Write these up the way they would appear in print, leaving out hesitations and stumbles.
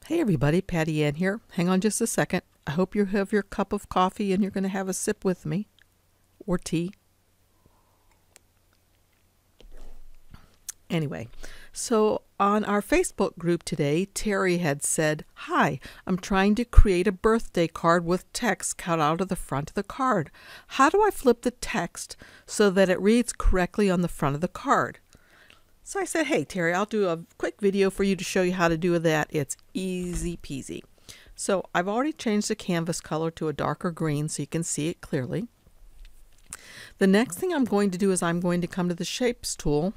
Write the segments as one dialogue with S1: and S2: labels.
S1: Hey everybody, Patty Ann here. Hang on just a second. I hope you have your cup of coffee and you're going to have a sip with me, or tea. Anyway, so on our Facebook group today, Terry had said, "Hi, I'm trying to create a birthday card with text cut out of the front of the card. How do I flip the text so that it reads correctly on the front of the card?" So I said, "Hey Terry, I'll do a quick video for you to show you how to do that. It's easy peasy." So I've already changed the canvas color to a darker green so you can see it clearly. The next thing I'm going to do is I'm going to come to the Shapes tool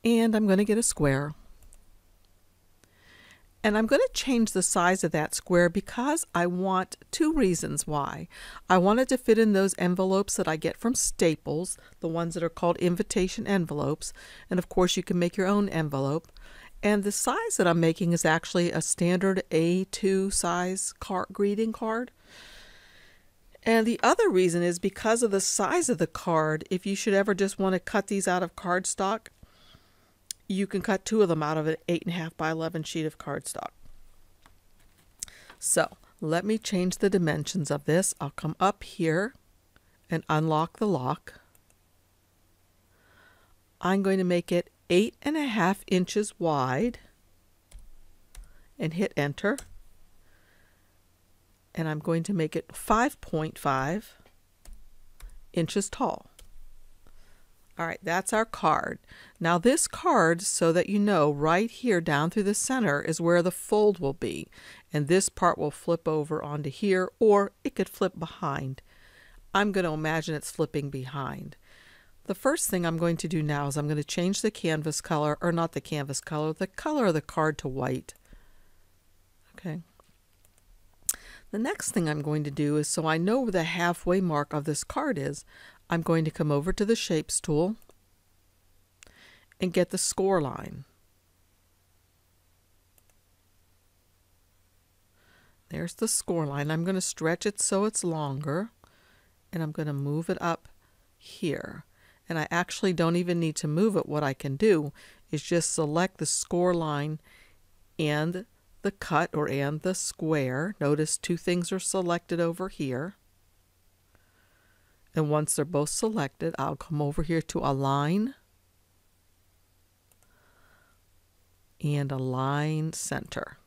S1: and I'm going to get a square. And I'm going to change the size of that square because I want two reasons why. I want it to fit in those envelopes that I get from Staples, the ones that are called invitation envelopes. And of course you can make your own envelope. And the size that I'm making is actually a standard A2 size greeting card. And the other reason is because of the size of the card. If you should ever just want to cut these out of cardstock, you can cut two of them out of an 8.5 by 11 sheet of cardstock. So let me change the dimensions of this. I'll come up here and unlock the lock. I'm going to make it 8.5 inches wide and hit enter. And I'm going to make it 5.5 inches tall. All right, that's our card. Now this card, so that you know, right here down through the center is where the fold will be. And this part will flip over onto here, or it could flip behind. I'm going to imagine it's flipping behind. The first thing I'm going to do now is I'm going to change the canvas color, or not the canvas color, the color of the card to white. Okay. The next thing I'm going to do is, so I know where the halfway mark of this card is, I'm going to come over to the Shapes tool and get the score line. There's the score line. I'm going to stretch it so it's longer, and I'm going to move it up here. And I actually don't even need to move it. What I can do is just select the score line and the cut and the square. Notice two things are selected over here. And once they're both selected, I'll come over here to Align and Align Center.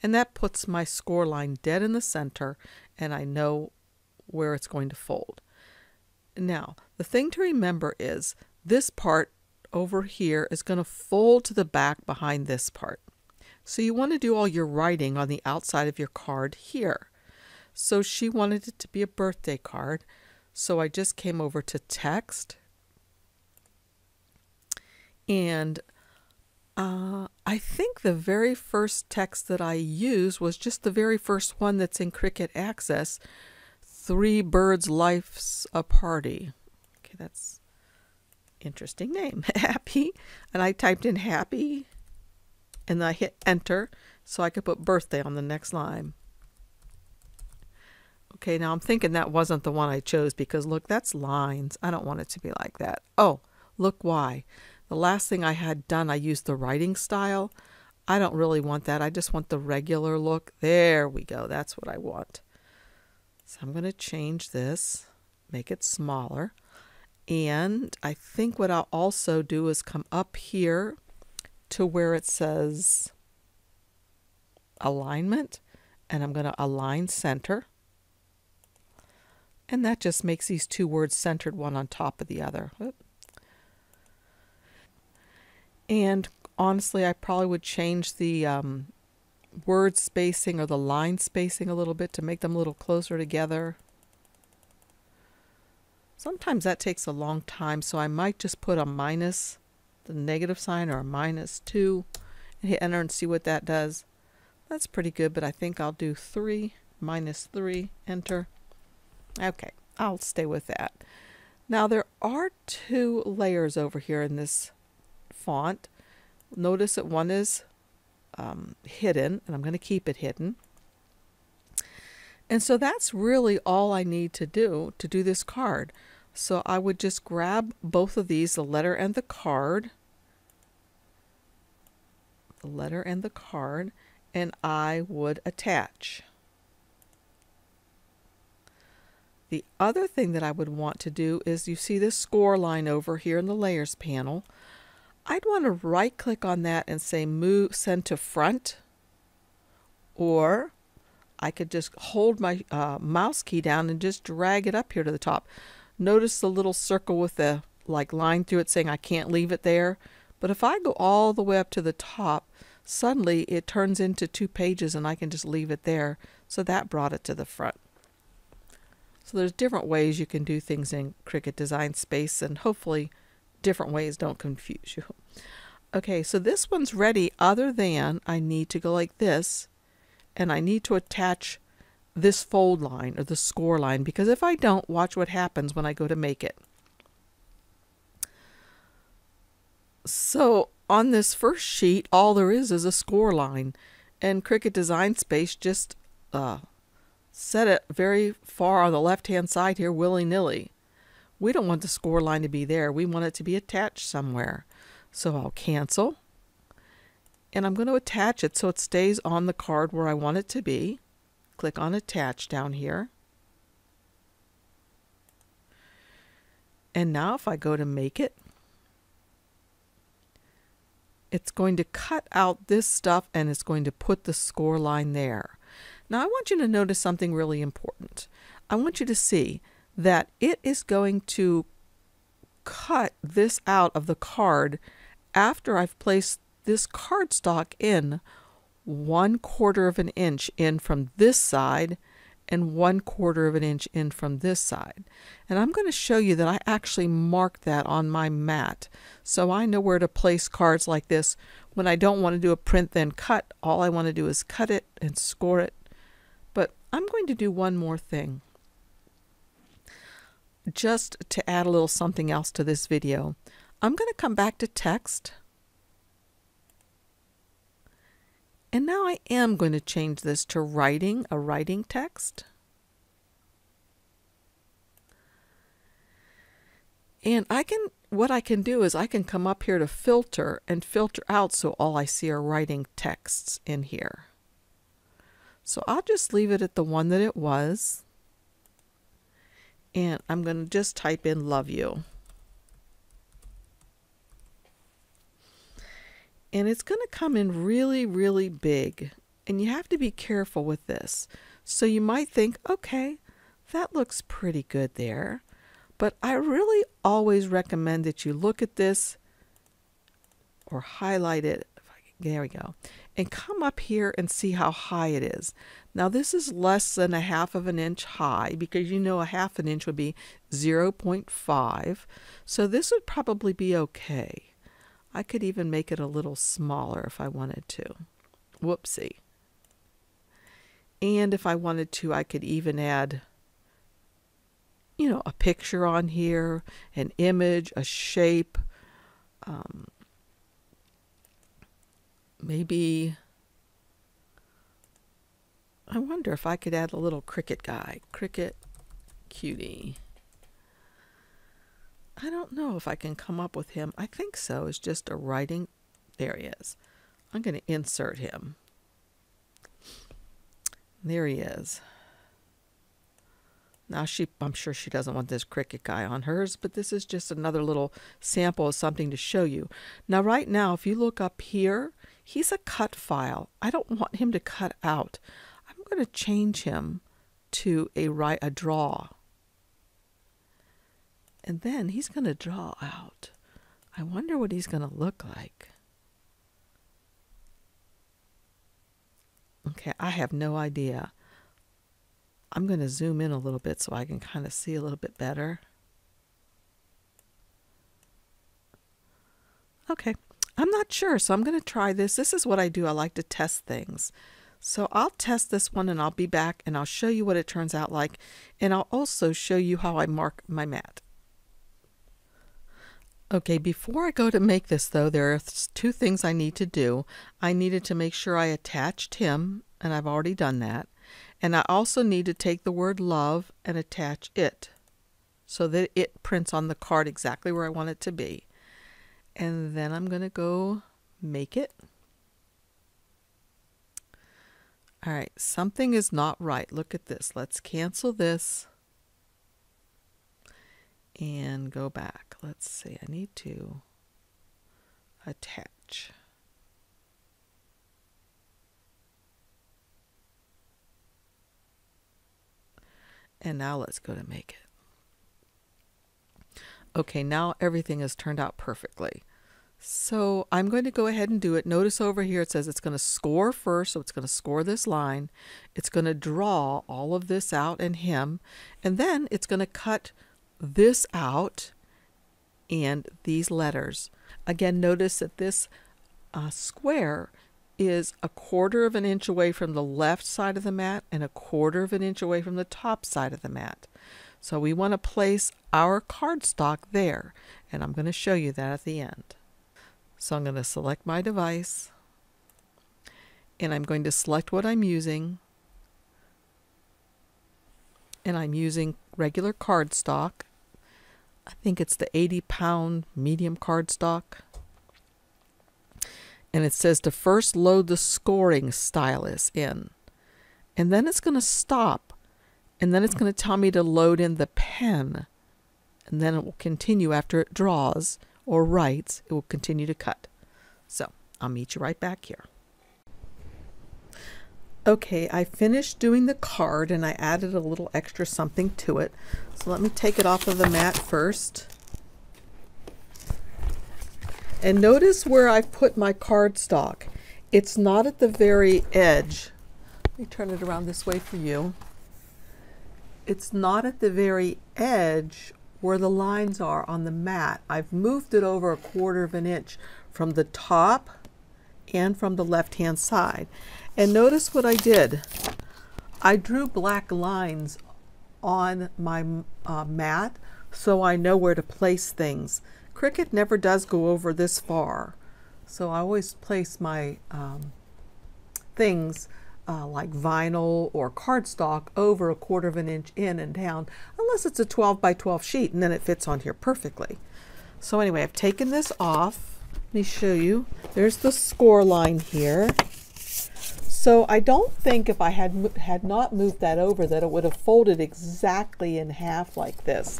S1: And that puts my score line dead in the center, and I know where it's going to fold. Now, the thing to remember is this part over here is going to fold to the back behind this part. So you want to do all your writing on the outside of your card here. So she wanted it to be a birthday card. So I just came over to text, and I think the very first text that I used was just the very first one that's in Cricut Access, 3 birds life's a party. Okay, that's interesting name. Happy, and I typed in happy, and I hit enter so I could put birthday on the next line. Okay, now I'm thinking that wasn't the one I chose because look, that's lines. I don't want it to be like that. Oh, look why. The last thing I had done, I used the writing style. I don't really want that. I just want the regular look. There we go. That's what I want. So I'm going to change this, make it smaller. And I think what I'll also do is come up here to where it says alignment, and I'm going to align center. And that just makes these two words centered one on top of the other. And honestly, I probably would change the word spacing or the line spacing a little bit to make them a little closer together. Sometimes that takes a long time, so I might just put a minus, the negative sign, or a -2, and hit enter and see what that does. That's pretty good, but I think I'll do 3, -3, enter. Okay, I'll stay with that. Now there are 2 layers over here in this font. Notice that one is hidden, and I'm going to keep it hidden. And so that's really all I need to do this card. So I would just grab both of these, the letter and the card, the letter and the card, and I would attach. The other thing that I would want to do is, you see this score line over here in the layers panel. I'd want to right click on that and say move, send to front, or I could just hold my mouse key down and just drag it up here to the top. Notice the little circle with the line through it saying I can't leave it there. But if I go all the way up to the top, suddenly it turns into 2 pages and I can just leave it there. So that brought it to the front. So there's different ways you can do things in Cricut Design Space, and hopefully different ways don't confuse you. Okay, so this one's ready, other than I need to go like this, and I need to attach this fold line or the score line, because if I don't, watch what happens when I go to make it. So on this first sheet, all there is a score line, and Cricut Design Space just set it very far on the left hand side here, willy-nilly. We don't want the score line to be there. We want it to be attached somewhere. So I'll cancel, and I'm going to attach it so it stays on the card where I want it to be. Click on attach down here. And now if I go to make it, it's going to cut out this stuff and it's going to put the score line there. Now I want you to notice something really important. I want you to see that it is going to cut this out of the card after I've placed this cardstock in 1/4 of an inch in from this side and 1/4 of an inch in from this side. And I'm going to show you that I actually marked that on my mat, so I know where to place cards like this. When I don't want to do a print then cut, all I want to do is cut it and score it. But I'm going to do one more thing, just to add a little something else to this video. I'm going to come back to text, and now I am going to change this to writing, a writing text. And what I can do is I can come up here to filter and filter out so all I see are writing texts in here. So I'll just leave it at the one that it was. And I'm going to just type in love you. And it's going to come in really, really big. And you have to be careful with this. So you might think, okay, that looks pretty good there. But I really always recommend that you look at this or highlight it. There we go. And come up here and see how high it is. Now this is less than 1/2 of an inch high, because you know 1/2 an inch would be 0.5. So this would probably be okay. I could even make it a little smaller if I wanted to. Whoopsie. And if I wanted to, I could even add, you know, a picture on here, an image, a shape, maybe, I wonder if I could add a little Cricut guy, Cricut cutie. I don't know if I can come up with him. I think so. It's just a writing. There he is. I'm going to insert him. There he is. Now I'm sure she doesn't want this Cricut guy on hers, but this is just another little sample of something to show you. Now right now, if you look up here, he's a cut file. I don't want him to cut out. I'm going to change him to a draw. And then he's going to draw out. I wonder what he's going to look like. Okay, I have no idea. I'm going to zoom in a little bit so I can kind of see a little bit better. Okay, I'm not sure, so I'm going to try this. This is what I do. I like to test things. So I'll test this one and I'll be back and I'll show you what it turns out like. And I'll also show you how I mark my mat. Okay, before I go to make this though, there are 2 things I need to do. I needed to make sure I attached him, and I've already done that. And I also need to take the word love and attach it so that it prints on the card exactly where I want it to be. And then I'm going to go make it. All right, something is not right. Look at this. Let's cancel this and go back. Let's see, I need to attach. And now let's go to make it. Okay, now everything has turned out perfectly. So I'm going to go ahead and do it. Notice over here it says it's going to score first, so it's going to score this line. It's going to draw all of this out and him, and then it's going to cut this out and these letters. Again, notice that this square is 1/4 of an inch away from the left side of the mat and 1/4 of an inch away from the top side of the mat. So we want to place our cardstock there, and I'm going to show you that at the end. So I'm going to select my device, and I'm going to select what I'm using, and I'm using regular cardstock. I think it's the 80-pound medium cardstock. And it says to first load the scoring stylus in, and then it's going to stop, and then it's going to tell me to load in the pen, and then it will continue after it draws or writes. It will continue to cut. So I'll meet you right back here. Okay, I finished doing the card and I added a little extra something to it. So let me take it off of the mat first. And notice where I've put my cardstock. It's not at the very edge. Let me turn it around this way for you. It's not at the very edge where the lines are on the mat. I've moved it over 1/4 of an inch from the top and from the left-hand side. And notice what I did. I drew black lines on my mat so I know where to place things. Cricut never does go over this far, so I always place my things like vinyl or cardstock over 1/4 of an inch in and down, unless it's a 12 by 12 sheet, and then it fits on here perfectly. So anyway, I've taken this off. Let me show you. There's the score line here. So I don't think if I had not moved that over that it would have folded exactly in half like this.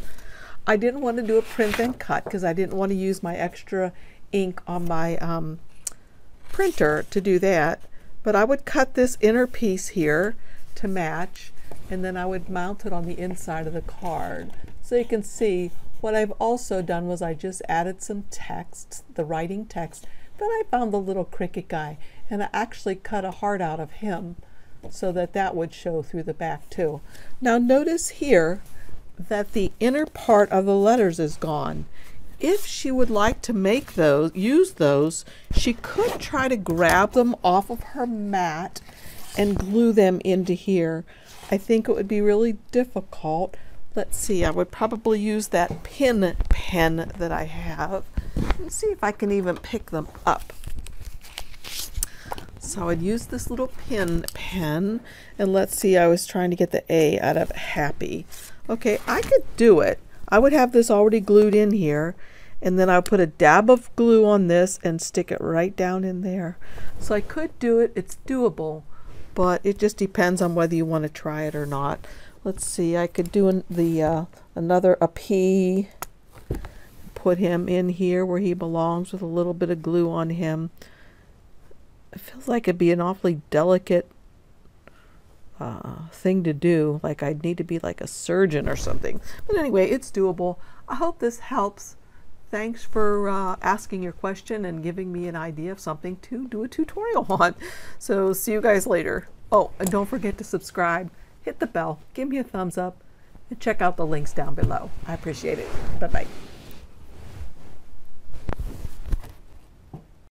S1: I didn't want to do a print and cut because I didn't want to use my extra ink on my printer to do that. But I would cut this inner piece here to match, and then I would mount it on the inside of the card. So you can see what I've also done was I just added some text, the writing text. Then I found the little Cricut guy, and I actually cut a heart out of him so that that would show through the back too. Now notice here that the inner part of the letters is gone. If she would like to make those, use those, she could try to grab them off of her mat and glue them into here. I think it would be really difficult. Let's see, I would probably use that pin pen that I have. Let's see if I can even pick them up. So I'd use this little pin pen, and let's see, I was trying to get the A out of happy. Okay, I could do it. I would have this already glued in here, and then I'll put a dab of glue on this and stick it right down in there. So I could do it. It's doable, but it just depends on whether you want to try it or not. Let's see, I could do a P, put him in here where he belongs with a little bit of glue on him. It feels like it'd be an awfully delicate thing to do, like I'd need to be like a surgeon or something. But anyway, it's doable. I hope this helps. Thanks for asking your question and giving me an idea of something to do a tutorial on. So see you guys later. Oh, and don't forget to subscribe, hit the bell, give me a thumbs up, and check out the links down below. I appreciate it. Bye-bye.